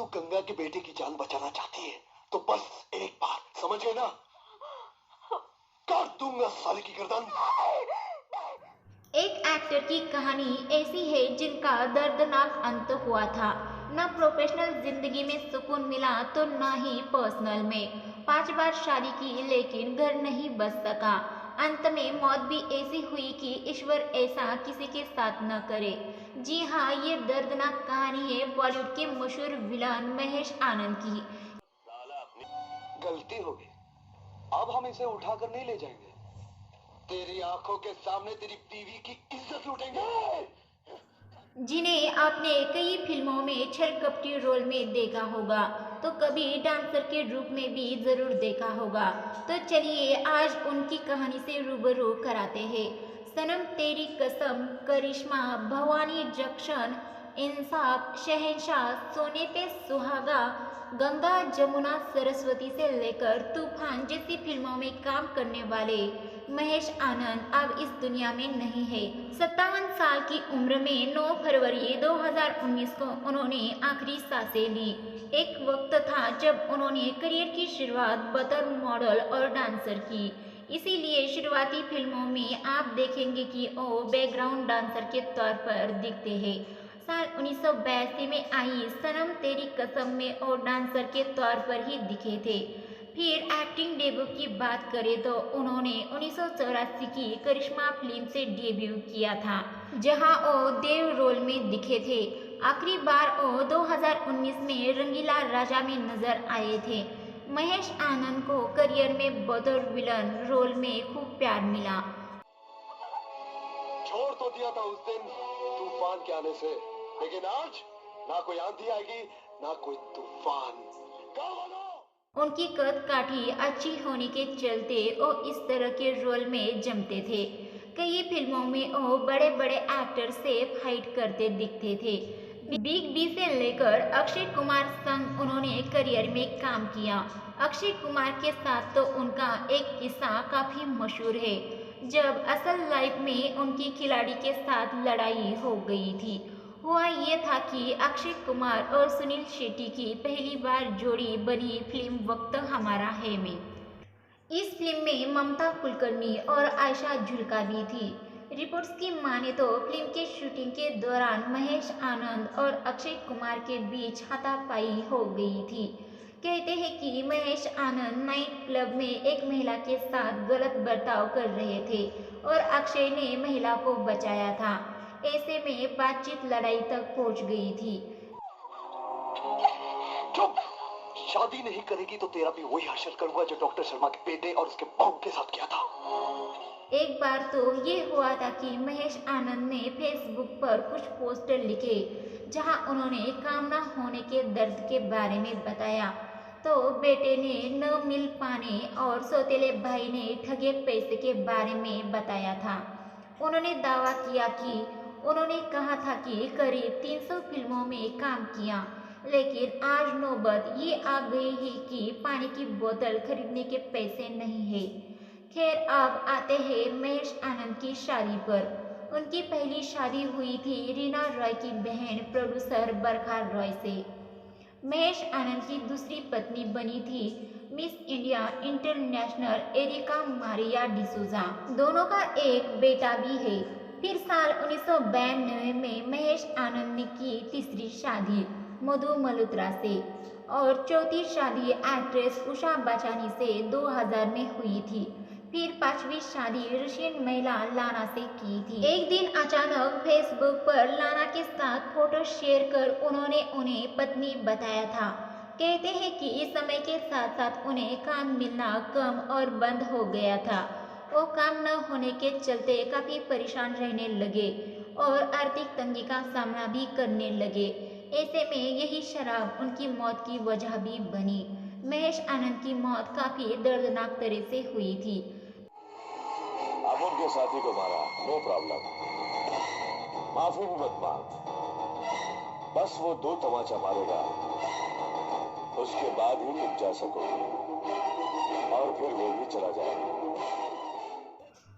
तू गंगा के बेटे की जान बचाना चाहती है तो बस एक बार, समझ गए ना? काट दूंगा साले की गर्दन। एक एक्टर की कहानी ऐसी है जिनका दर्दनाक अंत हुआ था। न प्रोफेशनल जिंदगी में सुकून मिला तो न ही पर्सनल में। 5 बार शादी की लेकिन घर नहीं बस सका। अंत में मौत भी ऐसी हुई कि ईश्वर ऐसा किसी के साथ न करे। जी हाँ, ये दर्दनाक कहानी है बॉलीवुड के मशहूर विलन महेश आनंद की। गलती होगी, अब हम इसे उठाकर नहीं ले जाएंगे। तेरी आंखों के सामने तेरी बीवी की इज्जत लूटेंगे। जिन्हें आपने कई फिल्मों में छलकपटी रोल में देखा होगा तो कभी डांसर के रूप में भी जरूर देखा होगा। तो चलिए आज उनकी कहानी से रूबरू कराते हैं। सनम तेरी कसम, करिश्मा, भवानी जंक्शन, इंसाफ, शहंशाह, सोने पे सुहागा, गंगा जमुना सरस्वती से लेकर तूफान जैसी फिल्मों में काम करने वाले महेश आनंद अब इस दुनिया में नहीं है। 57 साल की उम्र में 9 फरवरी 2019 को उन्होंने आखिरी सांसें ली। एक वक्त था जब उन्होंने करियर की शुरुआत बतौर मॉडल और डांसर की। इसीलिए शुरुआती फिल्मों में आप देखेंगे कि वो बैकग्राउंड डांसर के तौर पर दिखते हैं। साल 1982 में आई सनम तेरी कसम में और डांसर के तौर पर ही दिखे थे। फिर एक्टिंग डेब्यू की बात करें तो उन्होंने 1984 की करिश्मा फिल्म से डेब्यू किया था, जहां वो देव रोल में दिखे थे। आखिरी बार वो 2019 में रंगीला राजा में नजर आए थे। महेश आनंद को करियर में बतौर विलन रोल में खूब प्यार मिला। छोड़ तो दिया था उस दिन तूफान के आने से, लेकिन आज ना कोई आंधी आएगी ना कोई तूफान। उनकी कद काठी अच्छी होने के चलते वो इस तरह के रोल में जमते थे। कई फिल्मों में वो बड़े बड़े एक्टर से फाइट करते दिखते थे। बिग बी से लेकर अक्षय कुमार संग उन्होंने करियर में काम किया। अक्षय कुमार के साथ तो उनका एक किस्सा काफी मशहूर है, जब असल लाइफ में उनकी खिलाड़ी के साथ लड़ाई हो गई थी। हुआ ये था कि अक्षय कुमार और सुनील शेट्टी की पहली बार जोड़ी बनी फिल्म वक्त हमारा है में। इस फिल्म में ममता कुलकर्णी और आयशा जुल्का भी थी। रिपोर्ट्स की माने तो फिल्म के शूटिंग के दौरान महेश आनंद और अक्षय कुमार के बीच हाथापाई हो गई थी। कहते हैं कि महेश आनंद नाइट क्लब में एक महिला के साथ गलत बर्ताव कर रहे थे और अक्षय ने महिला को बचाया था। ऐसे में बातचीत लड़ाई तक पहुंच गई थी। चुप! शादी नहीं करेगी तो तेरा भी वही हशर करूंगा जो डॉक्टर शर्मा के बेटे और उसके बहू के साथ किया था। एक बार तो ये हुआ था कि महेश आनंद ने फेसबुक पर कुछ पोस्टर लिखे, जहां उन्होंने काम न होने के दर्द के बारे में बताया, तो बेटे ने न मिल पाने और सौतेले भाई ने ठगे पैसे के बारे में बताया था। उन्होंने दावा किया कि उन्होंने कहा था कि करीब 300 फिल्मों में काम किया, लेकिन आज नौबत ये आ गई है कि पानी की बोतल खरीदने के पैसे नहीं है। खैर, अब आते हैं महेश आनंद की शादी पर। उनकी पहली शादी हुई थी रीना रॉय की बहन प्रोड्यूसर बरखा रॉय से। महेश आनंद की दूसरी पत्नी बनी थी Miss India International Erica Maria D'Souza. दोनों का एक बेटा भी है। फिर साल 1992 में महेश आनंद ने की तीसरी शादी मधु मल्होत्रा से और चौथी शादी एक्ट्रेस उषा बाचानी से 2000 में हुई थी। फिर पांचवी शादी रशियन महिला लाना से की थी। एक दिन अचानक फेसबुक पर लाना के साथ फोटो शेयर कर उन्होंने उन्हें पत्नी बताया था। कहते हैं कि इस समय के साथ साथ उन्हें काम मिलना कम और बंद हो गया था। वो काम न होने के चलते काफी परेशान रहने लगे और आर्थिक तंगी का सामना भी करने लगे। ऐसे में यही शराब उनकी मौत की वजह भी बनी। महेश आनंद की मौत काफी दर्दनाक तरह से हुई थी। अब उनके साथी को मारा, नो प्रॉब्लम, माफी भी मत मांग, बस वो 2 तमाचा मारेगा, उसके बाद ही तुम जा सकोगे और फिर वो भी चला जाएगा।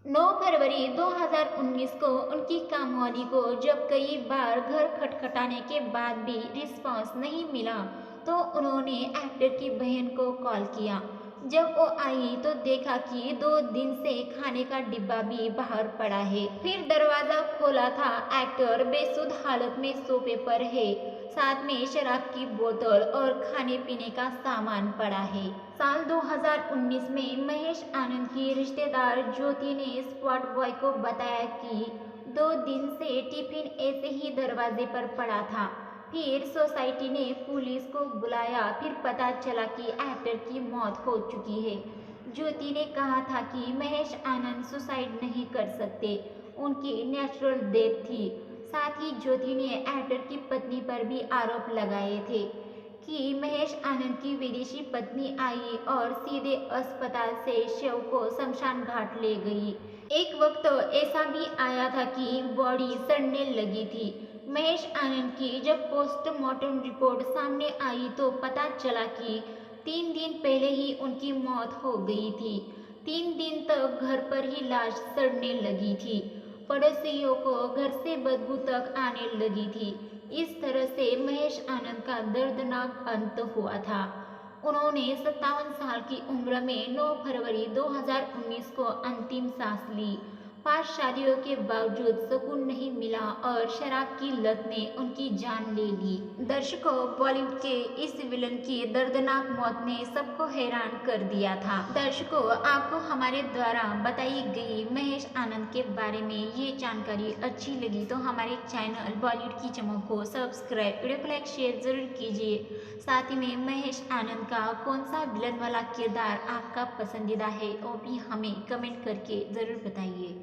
9 फरवरी 2019 को उनकी कामवाली को जब कई बार घर खटखटाने के बाद भी रिस्पांस नहीं मिला तो उन्होंने एक्टर की बहन को कॉल किया। जब वो आई तो देखा कि 2 दिन से खाने का डिब्बा भी बाहर पड़ा है। फिर दरवाजा खोला था, एक्टर बेसुध हालत में सोफे पर है, साथ में शराब की बोतल और खाने पीने का सामान पड़ा है। साल 2019 में महेश आनंद की रिश्तेदार ज्योति ने स्पॉट बॉय को बताया कि 2 दिन से टिफिन ऐसे ही दरवाजे पर पड़ा था। फिर सोसाइटी ने पुलिस को बुलाया, फिर पता चला कि एक्टर की मौत हो चुकी है। ज्योति ने कहा था कि महेश आनंद सुसाइड नहीं कर सकते, उनकी नेचुरल डेथ थी। साथ ही ज्योति ने एक्टर की पत्नी पर भी आरोप लगाए थे कि महेश आनंद की विदेशी पत्नी आई और सीधे अस्पताल से शव को शमशान घाट ले गई। एक वक्त तो ऐसा भी आया था कि बॉडी सड़ने लगी थी। महेश आनंद की जब पोस्टमार्टम रिपोर्ट सामने आई तो पता चला कि 3 दिन पहले ही उनकी मौत हो गई थी। 3 दिन तक घर पर ही लाश सड़ने लगी थी। पड़ोसियों को घर से बदबू तक आने लगी थी। इस तरह से महेश आनंद का दर्दनाक अंत हुआ था। उन्होंने 57 साल की उम्र में 9 फरवरी 2019 को अंतिम सांस ली। 5 शादियों के बावजूद सुकून नहीं मिला और शराब की लत ने उनकी जान ले ली। दर्शकों, बॉलीवुड के इस विलन की दर्दनाक मौत ने सबको हैरान कर दिया था। दर्शकों, आपको हमारे द्वारा बताई गई महेश आनंद के बारे में ये जानकारी अच्छी लगी तो हमारे चैनल बॉलीवुड की चमक को सब्सक्राइब, वीडियो को लाइक शेयर जरूर कीजिए। साथ ही में महेश आनंद का कौन सा विलन वाला किरदार आपका पसंदीदा है वो भी हमें कमेंट करके ज़रूर बताइए।